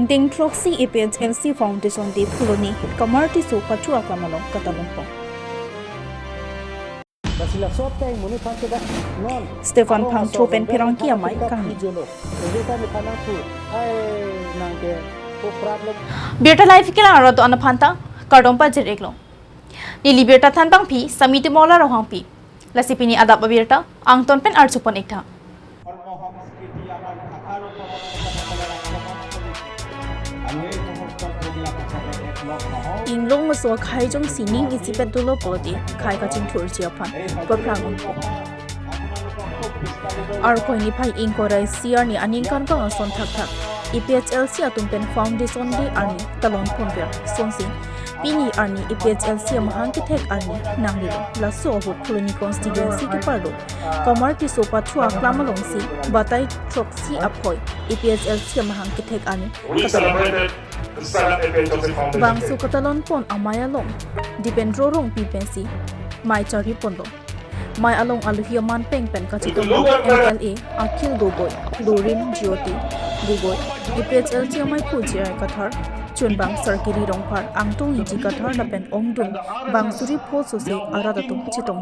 Ding Troxy EPHLC Foundation di Phuloni Community so Pachu Aklamalong Katalongpong Stefan Phang Chopen Pirangki Amai Kami Birta Life Kila Arado Anapanta Kardompa Jereglo Nili Birta Thanpang Pi Samiti Mola Rohang Pi Lasipini Adap Birta Angton Pen Archupon Ekta Inglong maso khai jong sining isipet dulo podi khai ka ching thur chia phan paprangon ar koi ni phai ing korai siar ni aning kan ka son thak thak EPHLC atum pen foundation di arni talon phon ber sonsi pini arni EPHLC mahang ki thek arni nangli la so hu koloni constituency ki pardo community so pathua klamalong si batai troxy apoi EPHLC mahang ki thek arni Bangsu Katalon pon amaya long dipendro rong pipensi mai chari pondo mai along aluhia man peng pen kachito MLA Akhil Gogoi Dorin Jyoti Gogoi EPHLC mai pujiai kathar chunbang sarkiri rongphar angtong iji kathar na pen ongdung bangsuri phososi aradatum chitong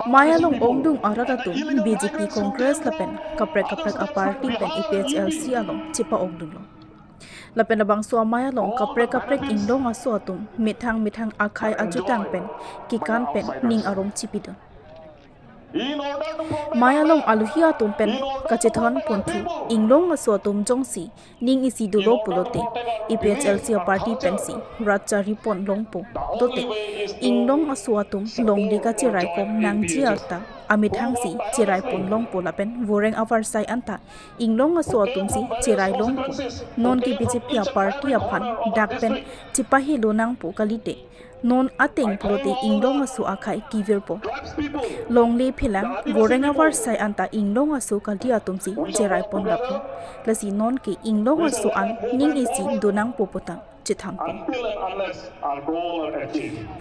mai along ongdung aradatum BJP Congress la pen kaprek a party pen EPHLC along chipa ongdung lo Lapen labang so amaya long kaprek indong aso atum mithang akhai ajutang pen kikan pen ning arong chipida Maya long aluhia tum pen kachithon pontu inglong aso atum jongsi ning isi dulo pulote EPHLC party pensi ratchari pon longpo dote inglong aso atum long dika chirai kom nangji alta amithang si chirai pon longpo lapen voreng avar sai anta inglong aso atum si chirai longpo non ki BJP party aphan dakpen chipahi lonang po kalite non ateng pulote inglong aso akhai kivirpo longli philang voreng avar sai anta inglong aso kalti atumsi cherai pon lapu lasi non ke inglong aso an ning isi donang popota chithang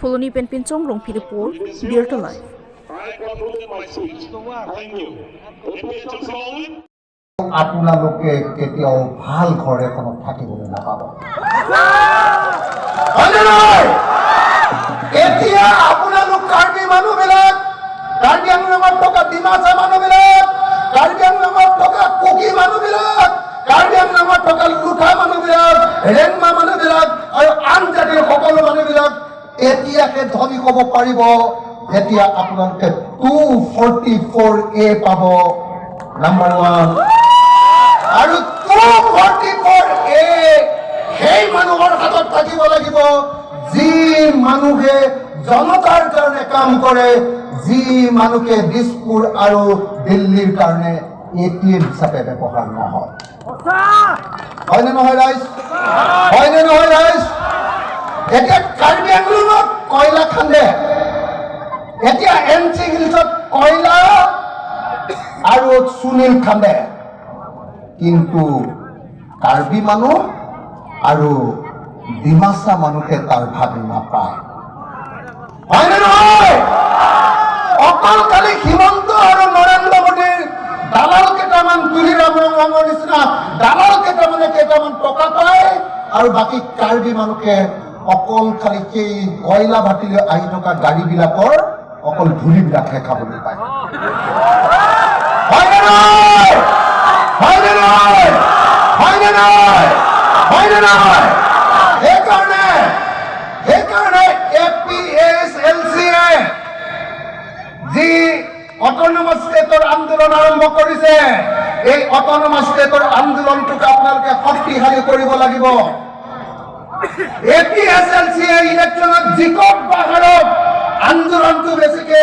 Fuloni penpin chong rong phiripur Birta Life আপোনালোকে কেতিয়াও ভাল ঘৰ এখনত থাকিবলৈ নাপাব এতিয়া আপোনালোক কাৰ্বি মানুহবিলাক কাৰ্বি আংলঙত থকা ডিমাচা মানুহবিলাক কাৰ্বি আংলঙত থকা কুকি মানুহবিলাক কাৰ্বি আংলঙত থকা লুথা মানুহবিলাক ৰেংমা মানুহবিলাক আৰু আন জাতিৰ সকলো মানুহবিলাক এতিয়াকে ধনী ক'ব পাৰিব যেতিয়া আপোনালোকে 244A পাব নাম্বাৰ 1 আৰু 244A সেই মানুহৰ হাতত থাকিব লাগিব যি মানুহে জনতাৰ কাৰণে কাম কৰে যি মানুহে দিছপুৰ আৰু দিল্লীৰ কাৰণে এটিএম হিচাপে ব্যৱহাৰ নহয় হয়নে নহয় ৰাইজ হয়নে নহয় ৰাইজ এতিয়া কাৰ্বি আংলঙত কয়লা খান্দে এতিয়া এনচি হিলছত কয়লা আৰু সুনীল খান্দে কিন্তু কাৰ্বি মানুহ আৰু ডিমাচা মানুহে তাৰ ভাগ নাপায় হয়নে নহয় অকল কালি হিমন্ত আৰু নৰেন্দ্ৰ মোদীৰ দালাল কেইটামান তুলিৰাম ৰঙৰ নিচিনা দালাল কেইটামান টকা পায় আৰু বাকী কাৰ্বি মানুহে অকল খালি সেই কয়লা ভাটিলৈ আহি থকা গাড়ীবিলাকৰ অকল ধূলিবিলাকহে খাবলৈ পায় হয়নে নহয় হয়নে নহয় হয়নে নহয় হয়নে নহয় সেইকাৰণে EPHLC-এ যি অট'নমাছ ষ্টেটৰ আন্দোলন আৰম্ভ কৰিছে এই অট'নমাছ ষ্টেটৰ আন্দোলনটোক আপোনালোকে শক্তিশালী কৰিব লাগিব EPHLC-এ ইলেকশ্যনত জিকক বা হাৰক আন্দোলনটো বেছিকে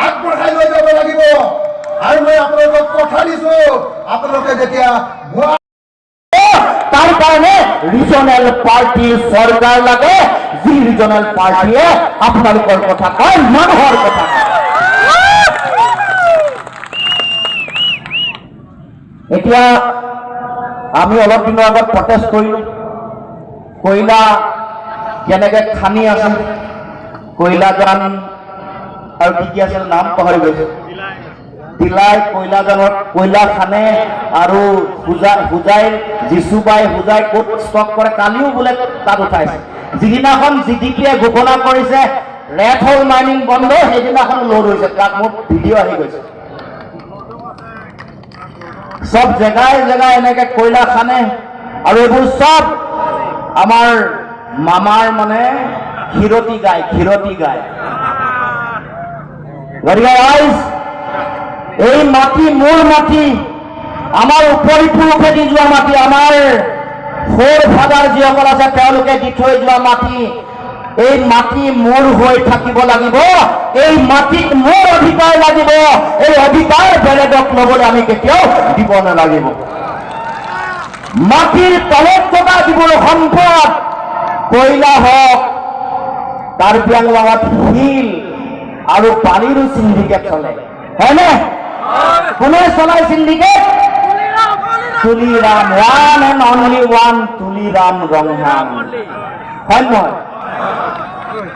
আগবঢ়াই লৈ যাব লাগিব আৰু মই আপোনালোকক কথা দিছো আপোনালোকে যেতিয়া তার কারণে রিজনাল পার্টি সরকার লাগে যে রিজনাল পার্টিয়ে আপনার কথা কয় মানুহর কথা এতিয়া আমি অলপ দিনৰ আগত প্ৰটেষ্ট কৰিলো কয়লা কেনেকে খানি আছে কয়লা গান আৰু কি আছিল নাম পাহৰি গৈছে দিলাই কয়লাজানত কয়লা খানে আৰু হুজাই যিচুবাই হুজাই ক'ত ষ্টক কৰে কালিও বোলে তাত উঠাইছে যিদিনাখন জিডিপিয়ে ঘোষণা কৰিছে ৰেড হোল মাইনিং বন্ধ সেইদিনাখন লোড হৈছে তাত মোৰ ভিডিঅ' আহি গৈছে সব জেগায় জেগায় এনেকে কয়লা খানে আৰু এইবোৰ সব আমাৰ মামাৰ মানে ক্ষীৰতী গায় গতিকে ৰাইজ এই মাটি মোৰ মাটি আমাৰ উপৰিপুৰুষেদি যোৱা মাটি আমাৰ ফ'ৰ ফাদাৰ যিসকল আছে তেওঁলোকে দি থৈ যোৱা মাটি এই মাটি মোৰ হৈ থাকিব লাগিব এই মাটিত মোৰ অধিকাৰ লাগিব এই অধিকাৰ বেলেগক ল'বলৈ আমি কেতিয়াও দিব নালাগিব মাটিৰ তলত থকা যিবোৰ সম্পদ কয়লা হওক কাৰ্বি আংলঙত শিল আৰু বালিৰো চিণ্ডিকেট চলে হয়নে কোনে চলাই syndicate Tuliram one and only one Tuliram Ronghang হয় নহয়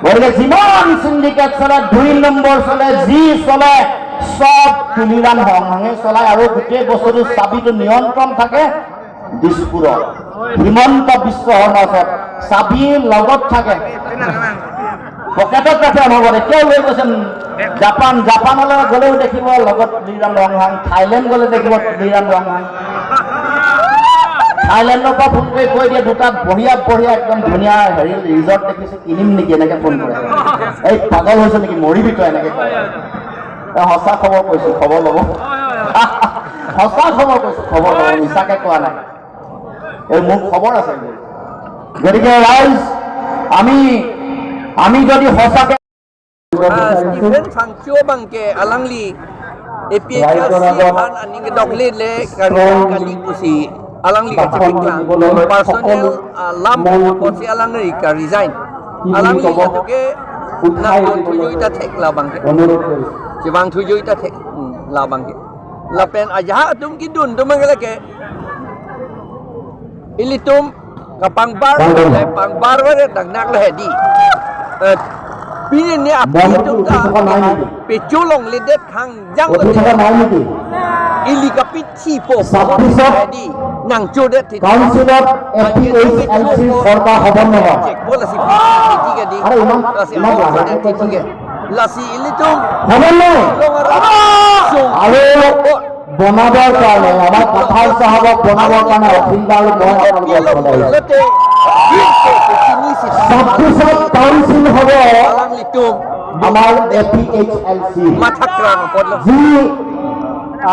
গতিকে যিমান চিণ্ডিকেট চলে 2 নম্বৰ চলে যি চলে সব তুলিৰাম ৰংহাঙে চলায় আৰু গোটেই বস্তুটো চাবিটো নিয়ন্ত্ৰণ থাকে দিছপুৰত হিমন্ত বিশ্ব শৰ্মাৰ ওচৰত চাবি লগত থাকে পকেটত ৰাখে অনুভৱ এতিয়াও লৈ গৈছে জাপানলৈ গ'লেও দেখিব লগত তুলিৰাম ৰংহাং থাইলেণ্ড গ'লে দেখিব তুলিৰাম ৰংহাং থাইলেণ্ডৰ পৰা ফোন কৰি কৈ দিয়ে দুটা বঢ়িয়া একদম ধুনীয়া হেৰি ৰিজৰ্ট দেখিছোঁ কিনিম নেকি এনেকৈ ফোন কৰে এই পাগল হৈছে নেকি মৰিবি তই এনেকৈ কয় সঁচা খবৰ কৈছোঁ খবৰ ল'ব সঁচা খবৰ কৈছোঁ খবৰ ল'ব মিছাকৈ কোৱা নাই এই মোৰ খবৰ আছে গতিকে ৰাইজ আমি যদি সঁচাকৈ Stephen Fangcho bangke alangli APHC han aning dokle le kali kusi alangli ka chapiklang personnel lam posi alangri ka resign alangli atuke na tujuh ita thek la bangke jibang tujuh ita thek la bangke la pen aja tum kidun tum mangelake ilitum kapangbar le pangbar wale dangnak le hedi Pinin ni api itu dah peculong ledet kang jang ledet ili kapit cipo jadi nang jodet itu কাউন্সিলত APHLC সরকার হবন নহয় cek bola si tiga di lasi tiga lasi ili tu হবন নহয় আৰু বনাবৰ কাৰণে আমাৰ কথাৰ চাহাবক বনাবৰ কাৰণে অফিন্দাল মই lete সবকিছু কাউন্সিল হ'ব alang litum আমাৰ APHLC mathakran podlo যি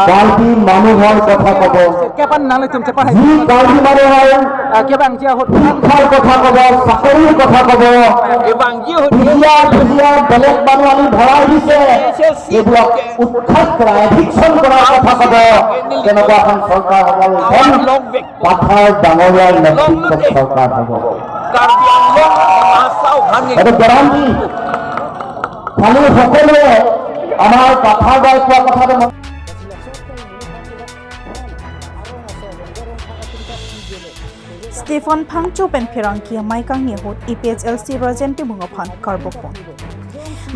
কাৰ্বি মানুহৰ কথা ক'ব Kapan nang lecum cepat যি কাৰ্বি মানুহৰ Kebang dia hot শিক্ষাৰ কথা ক'ব চাকৰিৰ কথা ক'ব evangio ভুজিয়া বেলেগ মানুহ আনি ভৰাই দিছে এইবোৰক উৎখাত কৰা এভিকশ্যন কৰাৰ কথা ক'ব তেনেকুৱা এখন চৰকাৰ হ'ব এখন পাথাৰ ডাঙৰীয়াৰ নেতৃত্বত চৰকাৰ হ'ব karbiang long masau hangi এইটো গেৰাণ্টি খালি সকলোৱে আমাৰ পাথাৰ গাই কোৱা কথাটো Stephen Fangcho pen Pirangkia Maikang Nihut EPHLC Rajenti Mungophan Karbopon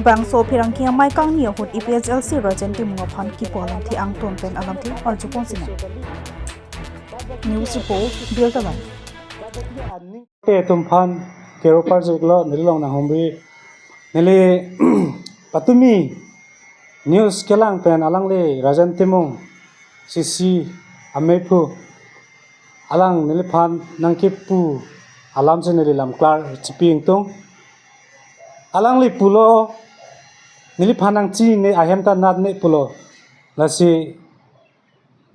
Bangso Pirangkia Maikang Nihut EPHLC Rajenti Mungophan Kipolan Thi Angton pen Alamthi Arjupon Sina News Report Biltalan Tumphan Kero project lo nilong na homri nili patumi news kelang pen alang le Rajan Timung Sisi Amepu alang niliphan nangkipu alam se nilam klar chiping tung alang li pulo niliphan nang chi ne ahem ta nat ne pulo lasi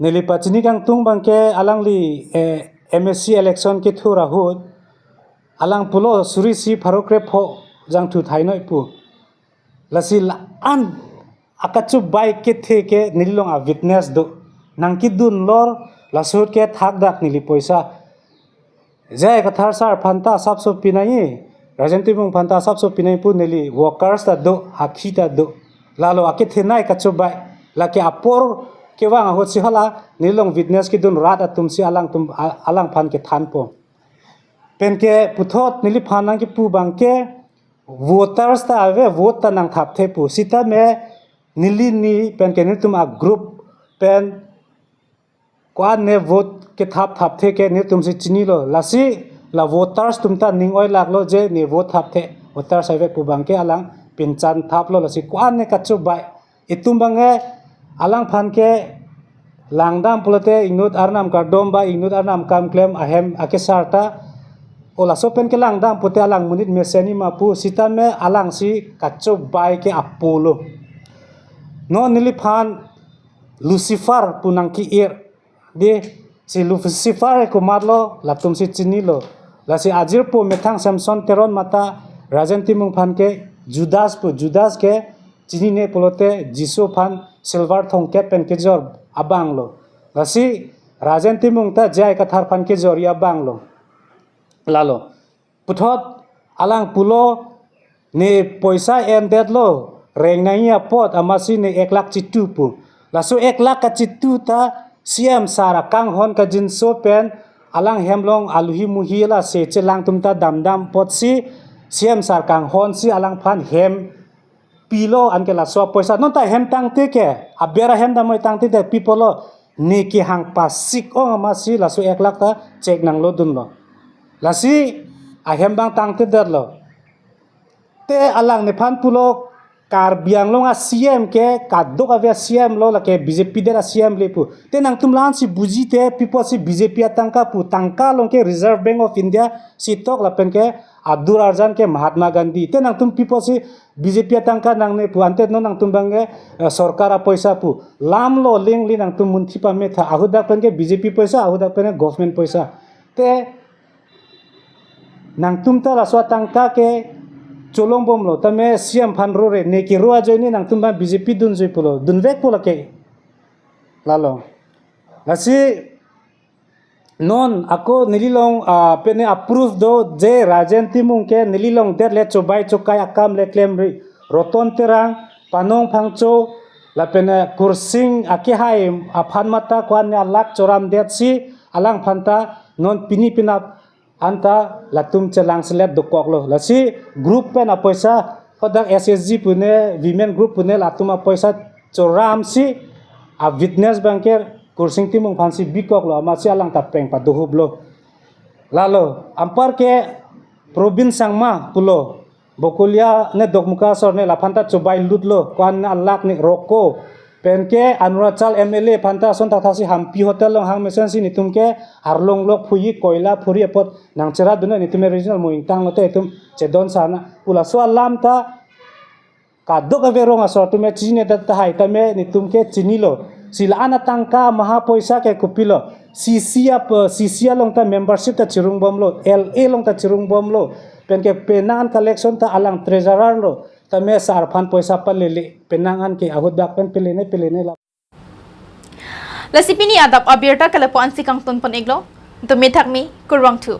nilipachini kang tung bangke alang li MSC election ke thura hut alang pulo suri si pharokre pho jang thu thainoi pu lasi an akachu bike ke theke nilong a witness do nangki dun lor lasut ke thak dak nili poisa jai kathar sar phanta sapso pinai rajanti bung phanta sapso pinai pu nili workers ta do hakhi ta do lalo ake thenai kachu bai lake apor ke wang ho si hala nilong witness ki dun rat atum si alang phan ke than po pen ke puthot nili phan nang ki pu bang ke voters ta ave vote ta nang thap the pu sita me nili ni pen ke ni tum a group pen kwa ne vote ke thap the ke ni tum si chini lo lasi la voters tum ta ning oi lak lo je ni vote thap the voters sai ve pu bang ke alang pin chan thap lo lasi kwa ne ka chu bai itum bang e alang phan ke langdam pulote ingut arnam kardom ba ingut arnam kam claim ahem ake sarta ola sopen ke langdam puте alang munit meseni mapu sitame alang si kacho bai ke apolo no nili phan lucifer punang ki ir de si lucifer ko marlo latum si chinilo la si ajir po methang samson teron mata rajanti mung phan ke judas ke chini ne pulote jisu phan silver thong ke pen ke jor abanglo lasi rajanti mung ta jai ka thar phan ke jor ya banglo lalo puthot alang pulo ne poisa en det lo reng nai pot amasi ne 1 lakh chitu pu laso 1 lakh ka chitu ta siam sara kang hon ka jinso pen alang hemlong aluhi muhi la se chelang tumta damdam pot si siam sar kang hon si alang phan hem pilo anke la so poisa non ta hem tang te ke abera hem da moi tang te de pipolo ne ki hang pasik ong amasi laso 1 lakh ta check nang lo dun lo lasi ahem bang tang te der lo te alang ne phan pulo kar biang lo nga CM ke kadok avya CM lo la ke BJP dera CM le pu te nang tum lan si buji te pipo si BJP atangka pu tangka long ke Reserve Bank of India si tok la pen ke Abdul Arjan ke Mahatma Gandhi te nang tum pipo si BJP atangka nang ne pu ante no nang tum bange sarkara paisa pu lam lo ling li nang tum munthi pa me tha ahuda pen ke BJP paisa ahuda pen government paisa te nang tum ta la swa tangka ke cholong bom lo tame siam phan ro re ne ki ruwa joini nang tum ba BJP dun joi pulo dun vek pulo ke lalo lasi non ako nililong pene approve do je rajen timung ke nililong der le chobai chokai akam le claim ri roton terang panong phangcho la pene kursing ake hai aphan mata kwan ne lak choram det si alang phanta non pini pinap anta latum chelang selet dokok lo lasi group pen a paisa khodak SSG pune women group pune latum a paisa choram si a witness banker kursing timung phansi bikok lo amasi alang ta preng pa dohub lo lalo ampar ke province sangma pulo bokulia ne dokmuka sor ne la phanta chobai lut lo kwan na lak ne roko penke Anurachal MLA phanta son ta thasi hampi hotel long hang mesen si nitum ke harlong lok phuyi koila phuri pot nangchera duna nitum regional moing tang lote tum chedon sana pula so lam ta kadok averong asor tume chine ta hai tame nitum ke chinilo sila ana tangka maha poisa ke kupilo CCA long ta membership ta chirung bom lo LA long ta chirung bom lo penke penan collection ta alang treasurer lo tame sar phan poisa palele penangan ke ahud dak pen pelene la Lasipini adap abirta kalapuan si kang ton pon iglo, tumithak mi kurwang tu.